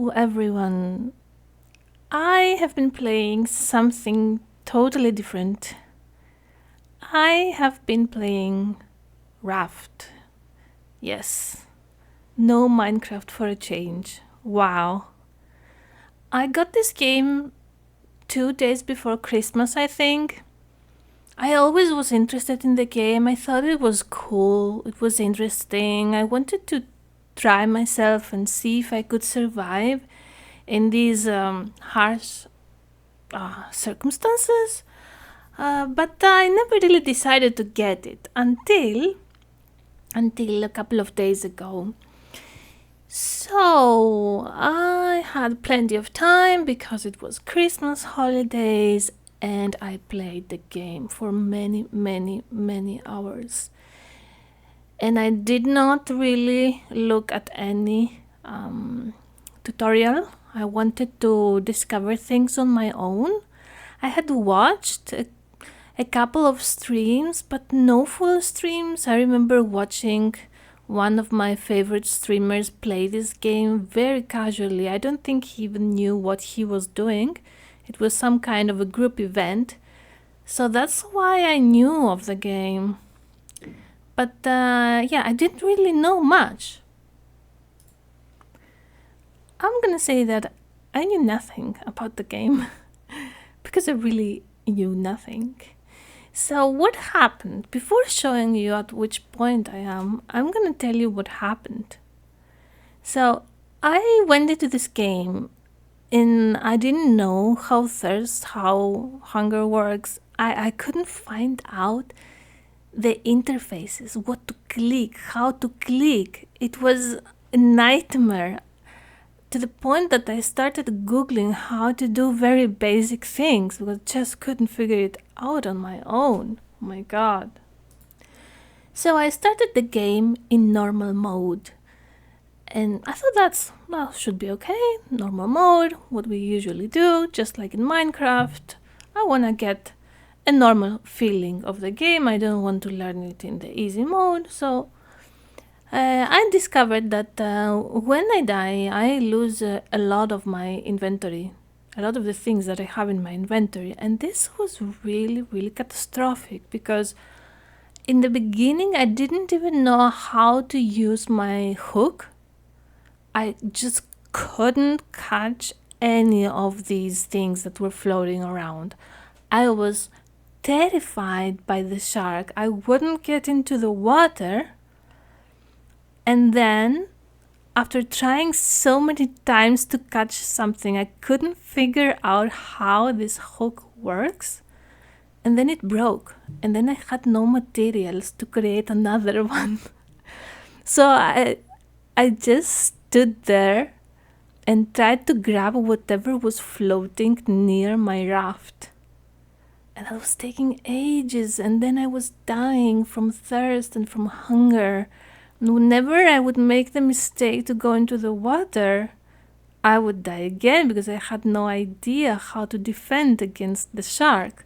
Hello, everyone. I have been playing something totally different. I have been playing Raft. Yes, no Minecraft for a change. Wow. I got this game 2 days before Christmas, I think. I always was interested in the game. I thought it was cool, it was interesting. I wanted to try myself and see if I could survive in these harsh circumstances. But I never really decided to get it until a couple of days ago. So I had plenty of time because it was Christmas holidays, and I played the game for many hours. And I did not really look at any tutorial. I wanted to discover things on my own. I had watched a couple of streams, but no full streams. I remember watching one of my favorite streamers play this game very casually. I don't think he even knew what he was doing. It was some kind of a group event. So that's why I knew of the game. But yeah, I didn't really know much. I'm gonna say that I knew nothing about the game because I really knew nothing. So what happened? Before showing you at which point I am, I'm gonna tell you what happened. So I went into this game and I didn't know how thirst, how hunger works. I couldn't find out the interfaces, what to click, how to click. It was a nightmare to the point that I started Googling how to do very basic things because I just couldn't figure it out on my own. Oh my god. So I started the game in normal mode. And I thought should be okay. Normal mode, what we usually do, just like in Minecraft. I want to get a normal feeling of the game. I don't want to learn it in the easy mode. So I discovered that when I die, I lose a lot of my inventory, a lot of the things that I have in my inventory. And this was really catastrophic because in the beginning, I didn't even know how to use my hook. I just couldn't catch any of these things that were floating around. I was terrified by the shark. I wouldn't get into the water. And then, after trying so many times to catch something, I couldn't figure out how this hook works. And then it broke. And then I had no materials to create another one. So I just stood there and tried to grab whatever was floating near my raft. And that was taking ages, and then I was dying from thirst and from hunger. And whenever I would make the mistake to go into the water, I would die again because I had no idea how to defend against the shark.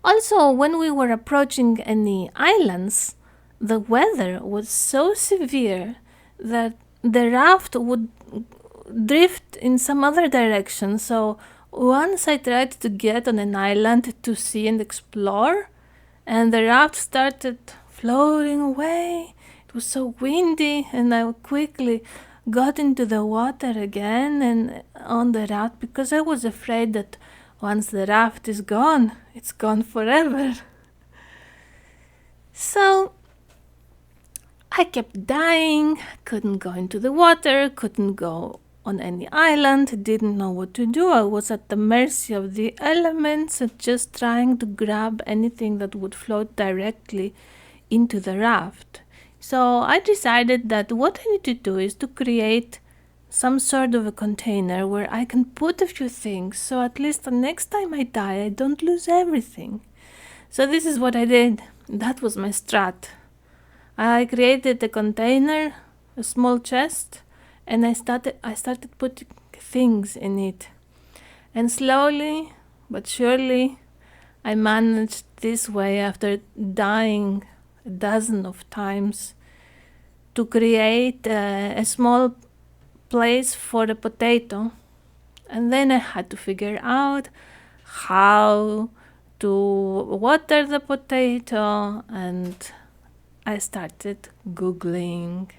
Also, when we were approaching any islands, the weather was so severe that the raft would drift in some other direction. So once I tried to get on an island to see and explore, and the raft started floating away. It was so windy, and I quickly got into the water again and on the raft because I was afraid that once the raft is gone, it's gone forever. So I kept dying, couldn't go into the water, couldn't go on any island, didn't know what to do. I was at the mercy of the elements, just trying to grab anything that would float directly into the raft. So I decided that what I need to do is to create some sort of a container where I can put a few things, so at least the next time I die, I don't lose everything. So this is what I did. That was my strat. I created a container, a small chest, and I started putting things in it. And slowly but surely, I managed this way, after dying a dozen of times, to create a small place for the potato, and then I had to figure out how to water the potato, and I started Googling.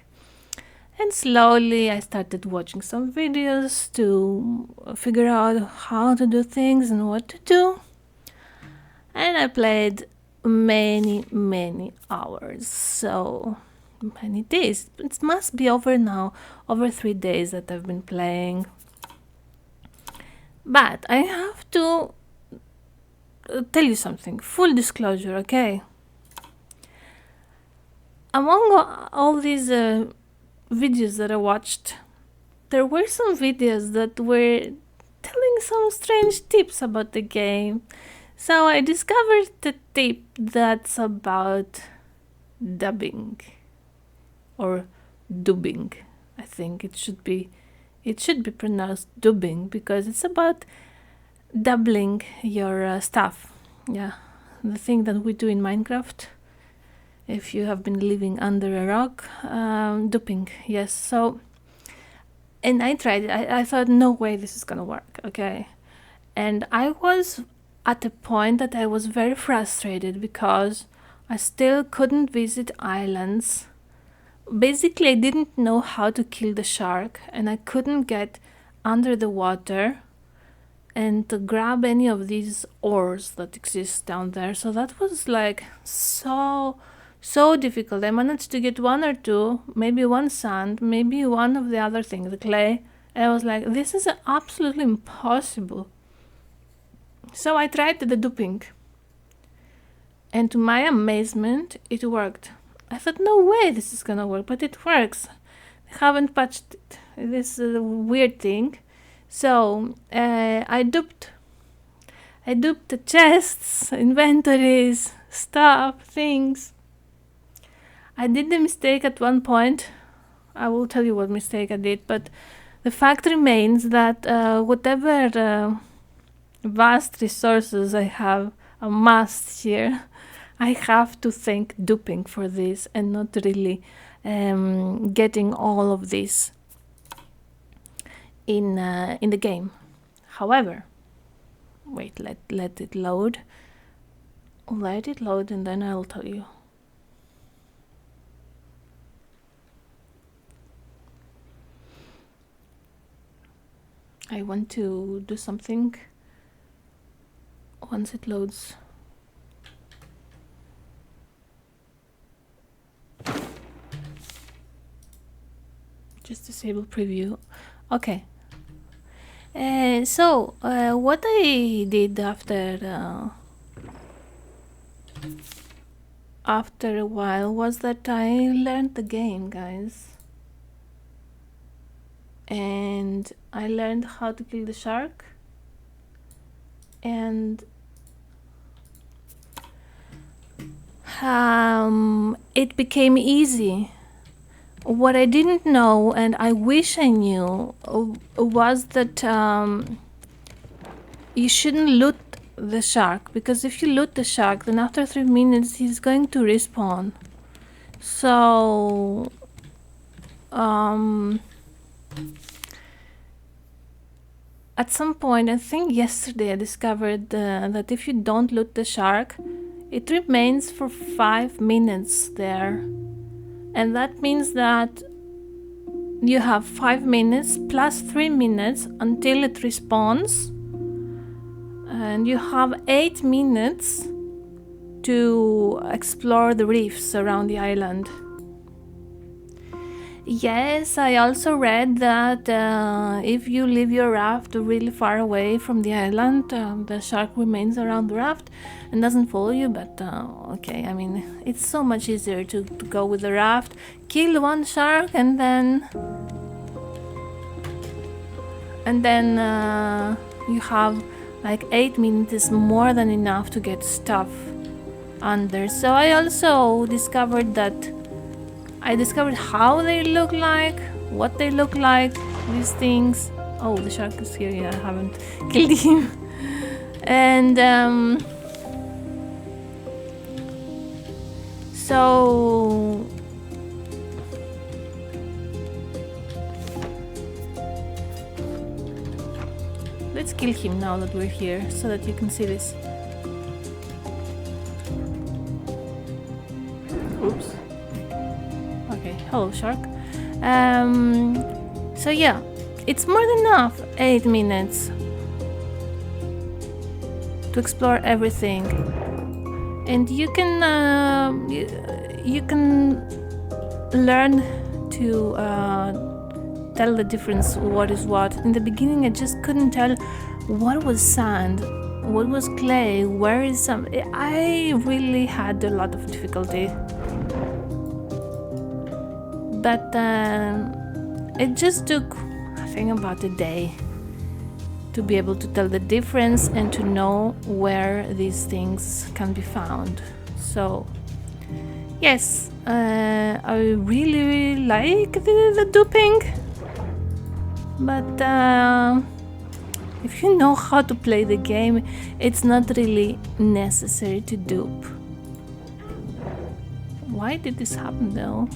And slowly I started watching some videos to figure out how to do things and what to do. And I played many hours. So many days. It must be over now, over 3 days that I've been playing. But I have to tell you something, full disclosure, okay? Among all these videos that I watched, there were some videos that were telling some strange tips about the game. So I discovered the tip that's about dubbing, or dubbing. I think it should be pronounced dubbing, because it's about doubling your stuff. Yeah, the thing that we do in Minecraft. If you have been living under a rock, duping, yes. So, and I tried it. I thought, no way this is gonna work, okay? And I was at a point that I was very frustrated because I still couldn't visit islands. Basically, I didn't know how to kill the shark, and I couldn't get under the water and to grab any of these ores that exist down there. So that was like so difficult. I managed to get one or two, maybe one sand, maybe one of the other things, the clay. And I was like, this is absolutely impossible. So I tried the duping. And to my amazement, it worked. I thought, no way this is gonna work, but it works. I haven't patched it. This is a weird thing. So I duped the chests, inventories, stuff, things. I did the mistake at one point. I will tell you what mistake I did, but the fact remains that whatever vast resources I have amassed here, I have to thank duping for this, and not really getting all of this in the game. However, wait, let it load. Let it load, and then I'll tell you. I want to do something once it loads. Just disable preview. Okay. So what I did after a while was that I learned the game, guys. And I learned how to kill the shark, and it became easy. What I didn't know, and I wish I knew, was that you shouldn't loot the shark, because if you loot the shark, then after 3 minutes he's going to respawn. So at some point, I think yesterday, I discovered that if you don't loot the shark, it remains for 5 minutes there. And that means that you have 5 minutes plus 3 minutes until it respawns. And you have 8 minutes to explore the reefs around the island. Yes, I also read that if you leave your raft really far away from the island, the shark remains around the raft and doesn't follow you, but okay, I mean, it's so much easier to go with the raft, kill one shark, and then you have like 8 minutes is more than enough to get stuff under. So I also discovered how they look like, what they look like, these things. Oh, the shark is here. Yeah, I haven't killed him. And so Let's kill him now that we're here, so that you can see this. Oops. Okay, hello shark. So yeah, it's more than enough. 8 minutes to explore everything, and you can learn to tell the difference what is what. In the beginning I just couldn't tell what was sand, what was clay, where is some. I really had a lot of difficulty, but it just took, I think, about a day to be able to tell the difference and to know where these things can be found. So yes, I really like the duping, but if you know how to play the game, it's not really necessary to dupe. Why did this happen though?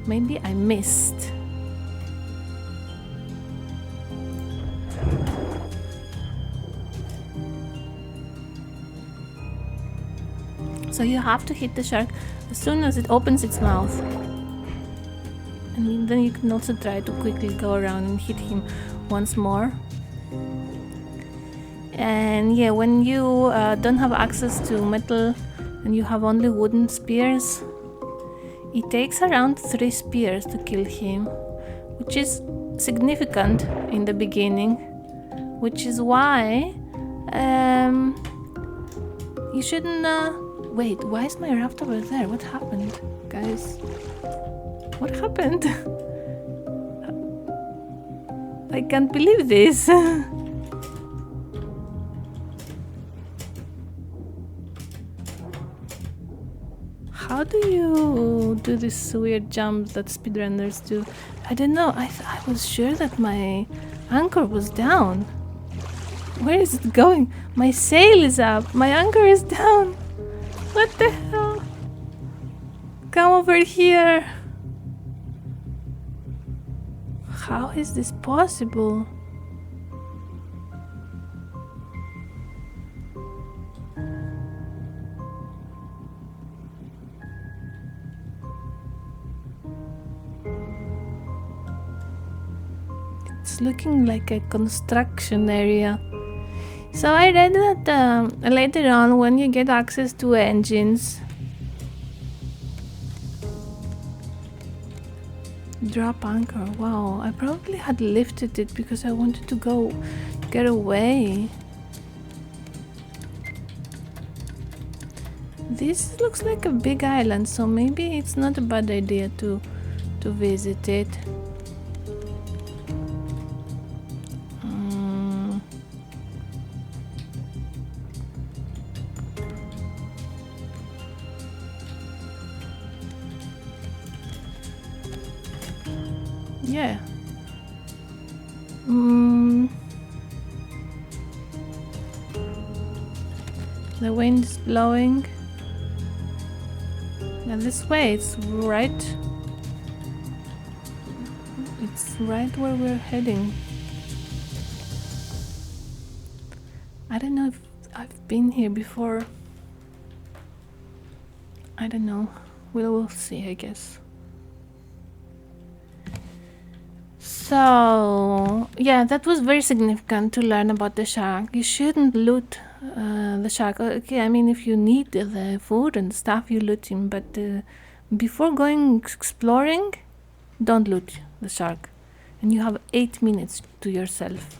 Maybe I missed. So you have to hit the shark as soon as it opens its mouth. And then you can also try to quickly go around and hit him once more. And yeah, when you don't have access to metal and you have only wooden spears, it takes around 3 spears to kill him, which is significant in the beginning, which is why you shouldn't... Wait, why is my raft over there? What happened, guys? What happened? I can't believe this. How do you do these weird jumps that speedrunners do? I don't know. I was sure that my anchor was down. Where is it going? My sail is up. My anchor is down. What the hell? Come over here. How is this possible? It's looking like a construction area. So I read that later on, when you get access to engines, drop anchor. Wow, I probably had lifted it because I wanted to go get away. This looks like a big island, so maybe it's not a bad idea to visit it. Yeah. The wind is blowing. And this way, it's right where we're heading. I don't know if I've been here before. I don't know. We'll see, I guess. So, yeah, that was very significant to learn about the shark. You shouldn't loot the shark. Okay, I mean, if you need the food and stuff, you loot him. But before going exploring, don't loot the shark. And you have 8 minutes to yourself.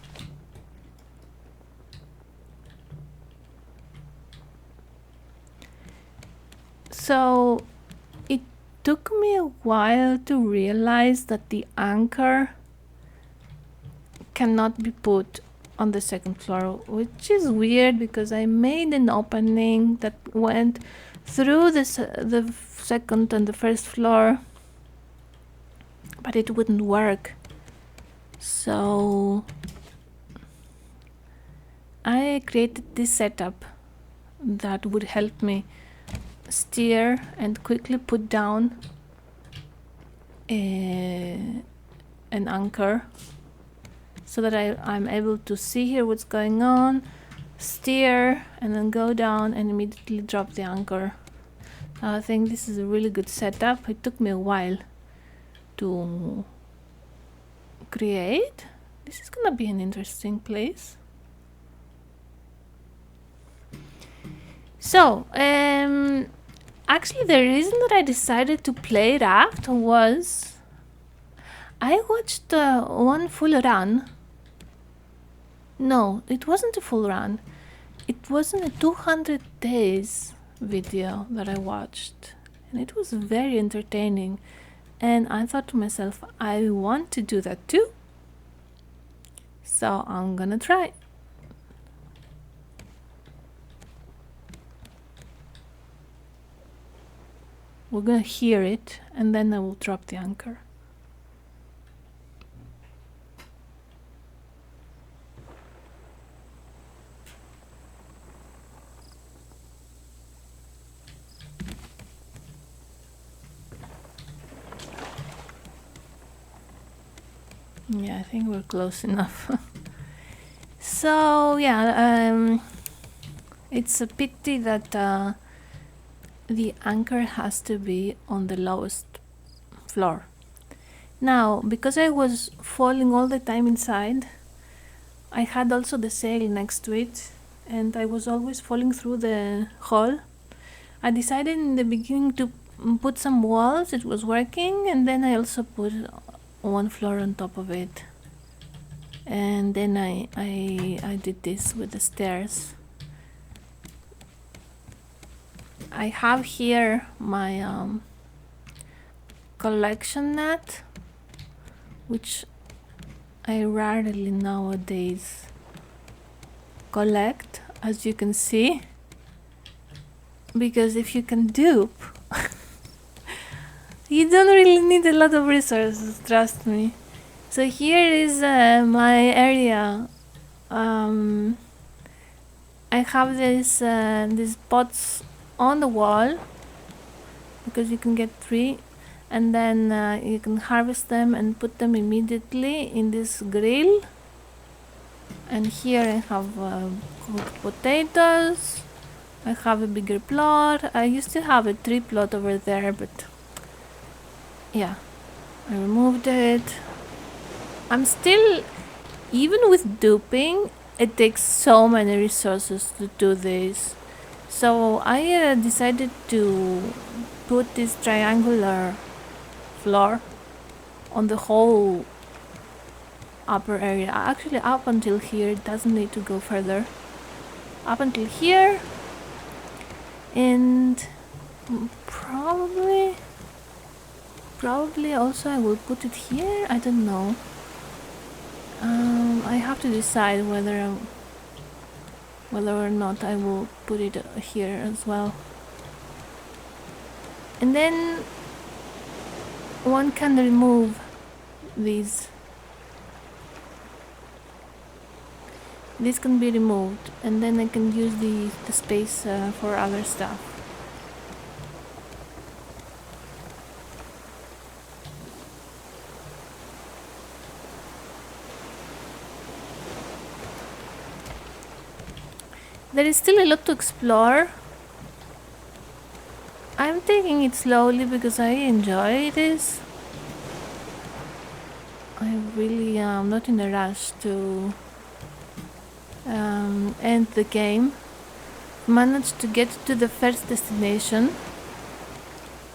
So, it took me a while to realize that the anchor cannot be put on the second floor, which is weird because I made an opening that went through the second and the first floor, but it wouldn't work. So I created this setup that would help me steer and quickly put down an anchor. so that I'm able to see here what's going on, steer, and then go down and immediately drop the anchor. I think this is a really good setup. It took me a while to create. This is gonna be an interesting place. So, actually the reason that I decided to play Raft was I watched one full run. No, it wasn't a full run. It wasn't a 200 days video that I watched, and it was very entertaining, and I thought to myself, I want to do that too, so I'm gonna try. We're gonna hear it, and then I will drop the anchor. Yeah, I think we're close enough. So yeah, it's a pity that the anchor has to be on the lowest floor. Now, because I was falling all the time inside, I had also the sail next to it, and I was always falling through the hole. I decided in the beginning to put some walls. It was working, and then I also put one floor on top of it, and then I did this with the stairs. I have here my collection net, which I rarely nowadays collect, as you can see, because if you can dupe you don't really need a lot of resources, trust me. So here is my area. I have these pots on the wall, because you can get 3, and then you can harvest them and put them immediately in this grill. And here I have cooked potatoes. I have a bigger plot. I used to have a tree plot over there, but yeah, I removed it. I'm still, even with duping, it takes so many resources to do this. So I decided to put this triangular floor on the whole upper area. Actually, up until here, it doesn't need to go further. Up until here, and probably also I will put it here. I don't know. I have to decide whether or not I will put it here as well. And then one can remove these. This can be removed, and then I can use the space for other stuff. There is still a lot to explore. I'm taking it slowly because I enjoy this. I really am not in a rush to end the game. Managed to get to the first destination,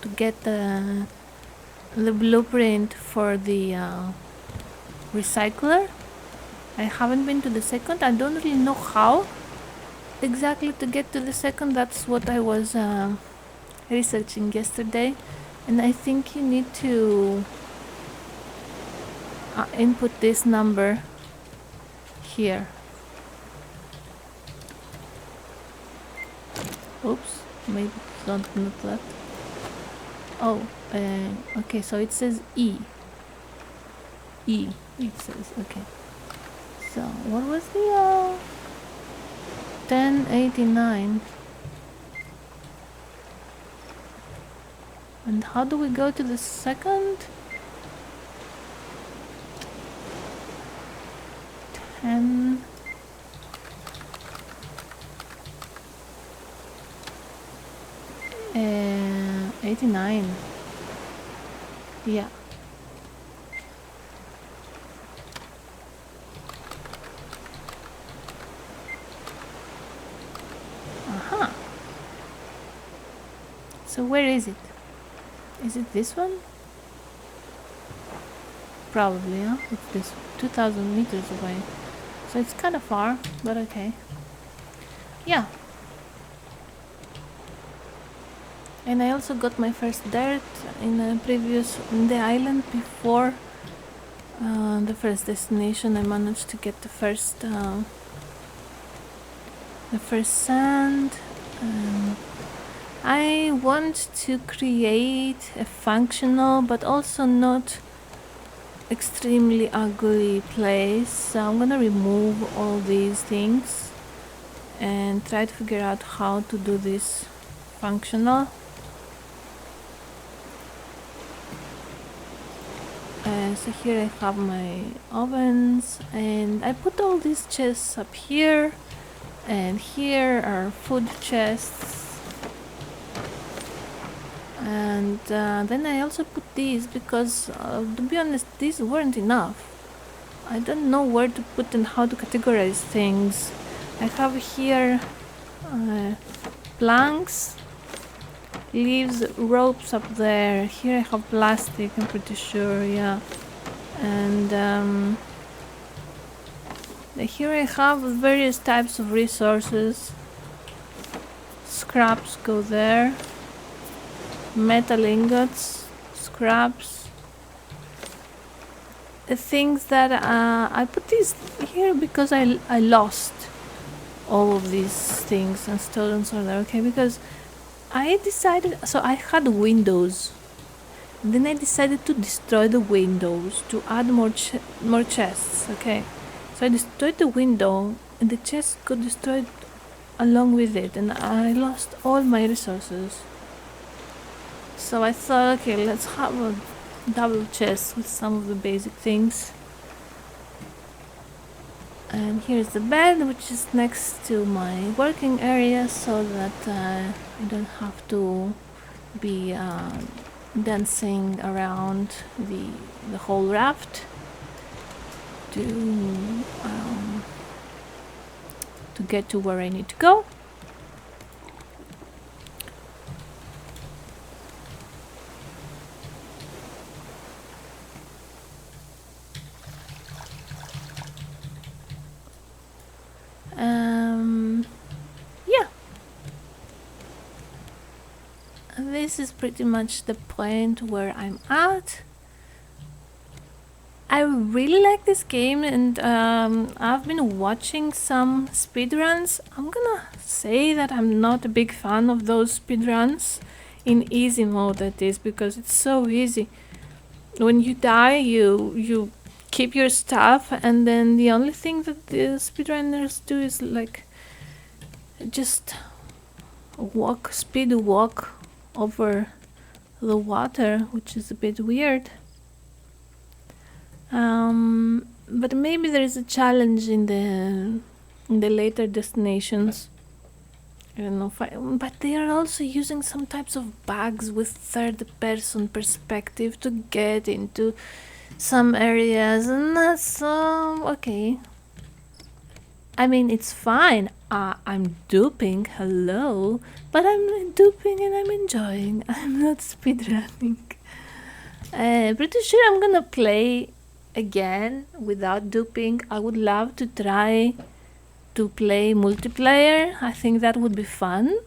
to get the blueprint for the recycler. I haven't been to the second. I don't really know how exactly to get to the second. That's what I was researching yesterday, and I think you need to input this number here. Oops, maybe it's not that. Oh, okay, so it says E. E, it says, okay. So, what was the 1089? And how do we go to the second? 89. Yeah. Uh-huh. So where is it? Is it this one? Probably, huh? It's this 2,000 meters away. So it's kind of far, but okay. Yeah. And I also got my first dirt in the island before the first destination. I managed to get the first sand. I want to create a functional but also not extremely ugly place, so I'm gonna remove all these things and try to figure out how to do this functional. So here I have my ovens, and I put all these chests up here, and here are food chests, and then I also put these because to be honest, these weren't enough. I don't know where to put and how to categorize things. I have here planks, leaves, ropes up there. Here I have plastic, I'm pretty sure, yeah. And here I have various types of resources. Scraps go there. Metal ingots, scraps. The things that I put these here because I lost all of these things and stones are there, okay? Because I decided, so I had windows. Then I decided to destroy the windows to add more chests, okay? So I destroyed the window and the chest got destroyed along with it, and I lost all my resources. So I thought, okay, let's have a double chest with some of the basic things. And here's the bed, which is next to my working area, so that I don't have to be dancing around the whole raft to get to where I need to go. Yeah. This is pretty much the point where I'm at. I really like this game, and I've been watching some speedruns. I'm gonna say that I'm not a big fan of those speedruns in easy mode, that is, because it's so easy. When you die, you keep your stuff, and then the only thing that the speedrunners do is like just speed walk over the water, which is a bit weird. But maybe there is a challenge in the later destinations. I don't know but they are also using some types of bugs with third-person perspective to get into some areas, and that's okay. I mean, it's fine. I'm duping, hello, but I'm duping and I'm enjoying. I'm not speedrunning. Pretty sure I'm gonna play again without duping. I would love to try to play multiplayer. I think that would be fun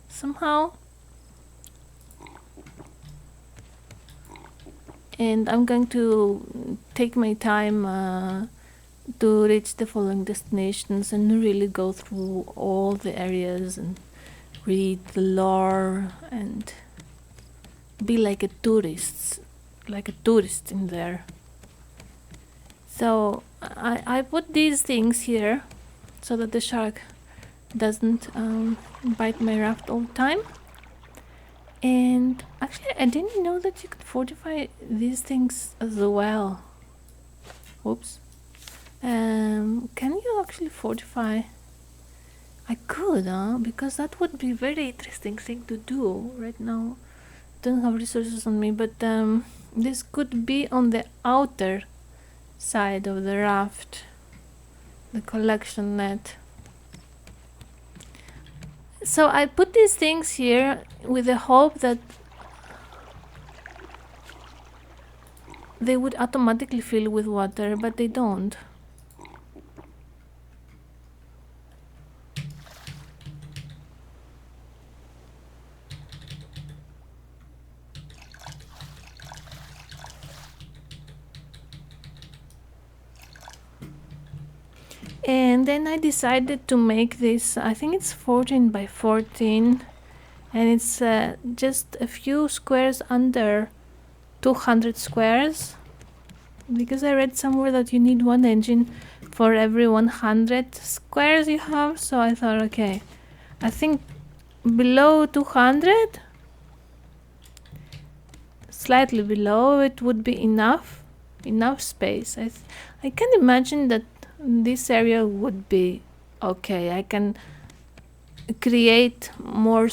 somehow. And I'm going to take my time to reach the following destinations and really go through all the areas and read the lore and be like a tourist in there. So I put these things here so that the shark doesn't bite my raft all the time. And actually, I didn't know that you could fortify these things as well. Whoops. Can you actually fortify? I could, because that would be a very interesting thing to do. Right now, don't have resources on me, but this could be on the outer side of the raft, the collection net. So I put these things here with the hope that they would automatically fill with water, but they don't. And then I decided to make this, I think it's 14 by 14, and it's just a few squares under 200 squares, because I read somewhere that you need one engine for every 100 squares you have. So I thought, okay, I think below 200, slightly below, it would be enough space. I can imagine that this area would be okay. I can create more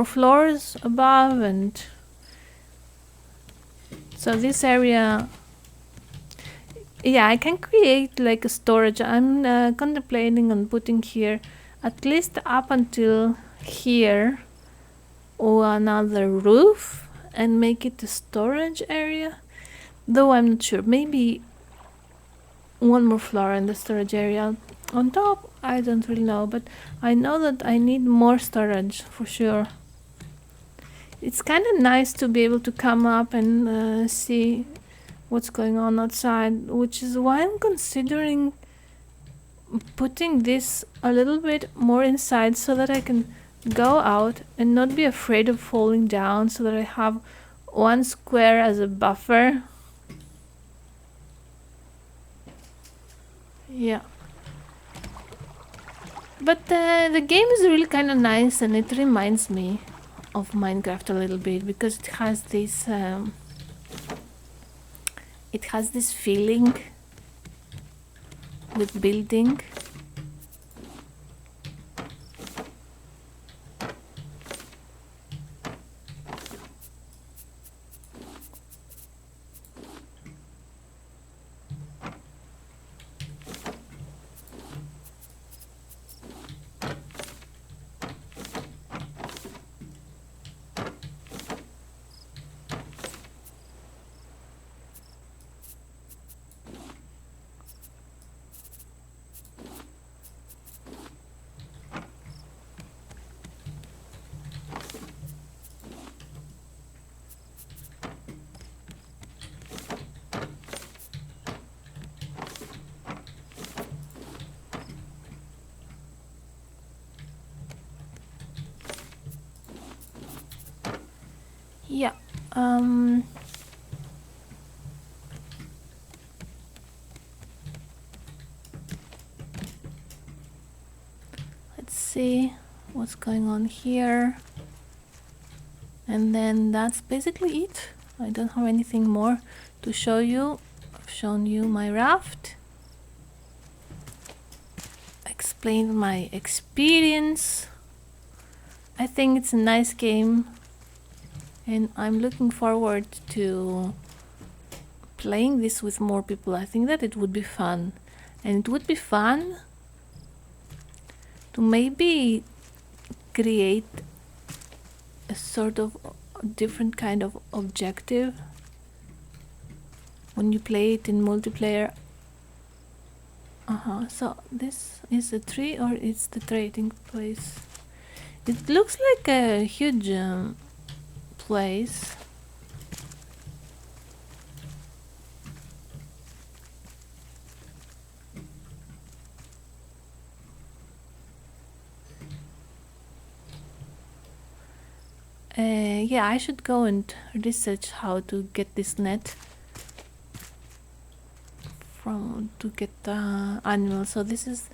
floors above, and so this area, yeah, I can create like a storage. I'm contemplating on putting here at least up until here, or another roof, and make it a storage area, though I'm not sure. Maybe one more floor in the storage area on top. I don't really know, but I know that I need more storage for sure. It's kind of nice to be able to come up and see what's going on outside, which is why I'm considering putting this a little bit more inside, so that I can go out and not be afraid of falling down, so that I have one square as a buffer. Yeah, but the game is really kind of nice, and it reminds me of Minecraft a little bit, because it has this feeling with building. Yeah. Let's see what's going on here. And then that's basically it. I don't have anything more to show you. I've shown you my raft, explained my experience. I think it's a nice game, and I'm looking forward to playing this with more people. I think that it would be fun, and it would be fun to maybe create a sort of different kind of objective when you play it in multiplayer. So this is a tree, or it's the trading place? It looks like a huge place. Yeah, I should go and research how to get this net to get animals. So this is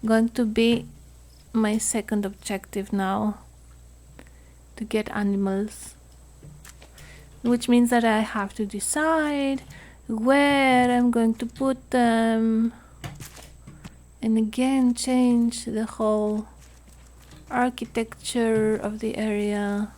going to be my second objective now, to get animals, which means that I have to decide where I'm going to put them, and again change the whole architecture of the area.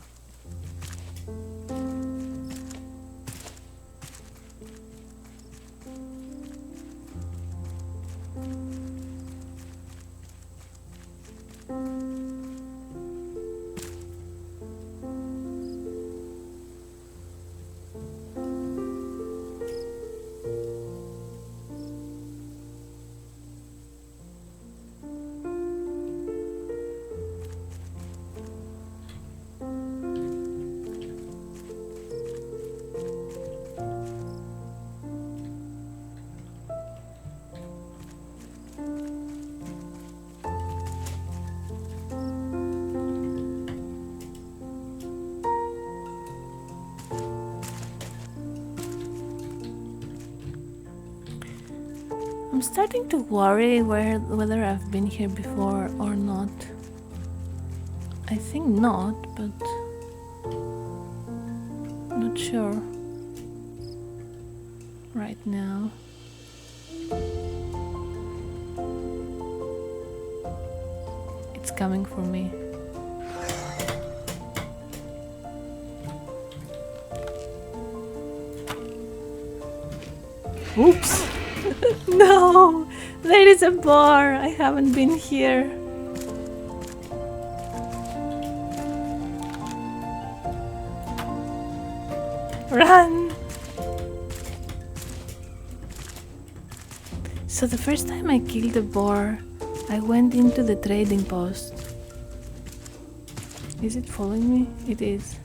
I'm starting to worry whether I've been here before or not. I think not, but not sure right now. It's coming for me. Oops! No! There is a bar! I haven't been here. Run! So the first time I killed a boar, I went into the trading post. Is it following me? It is.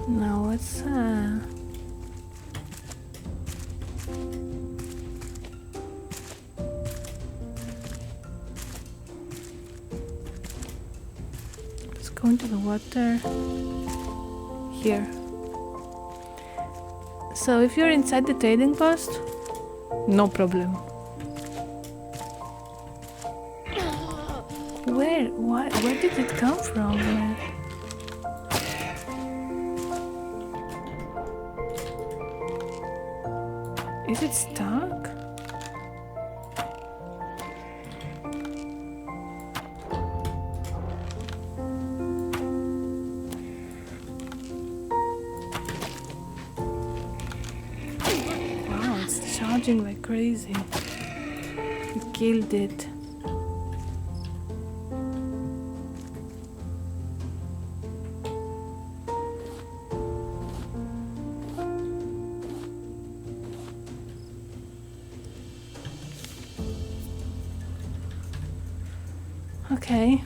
Now let's go into the water here. So if you're inside the trading post, no problem. Where did it come from? Is it stuck? Wow, it's charging like crazy. You killed it. Okay.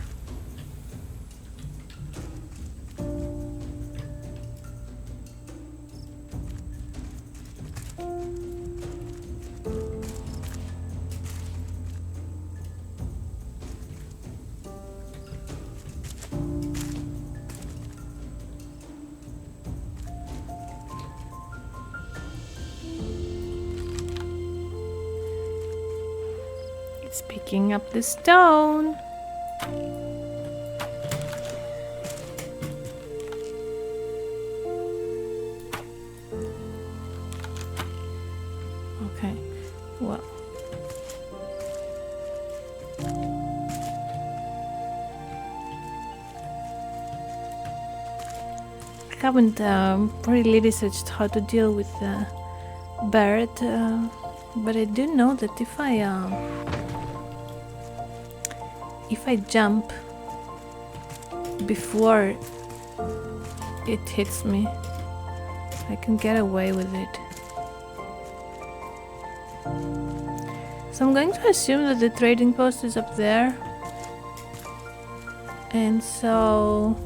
It's picking up the stone. Okay, well. I haven't really researched how to deal with the bird, but I do know that if I jump before it hits me, I can get away with it. So I'm going to assume that the trading post is up there. And so...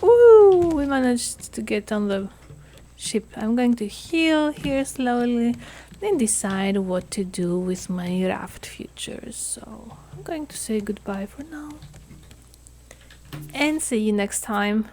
Woo! We managed to get on the ship. I'm going to heal here slowly, then decide what to do with my raft futures. So I'm going to say goodbye for now. And see you next time.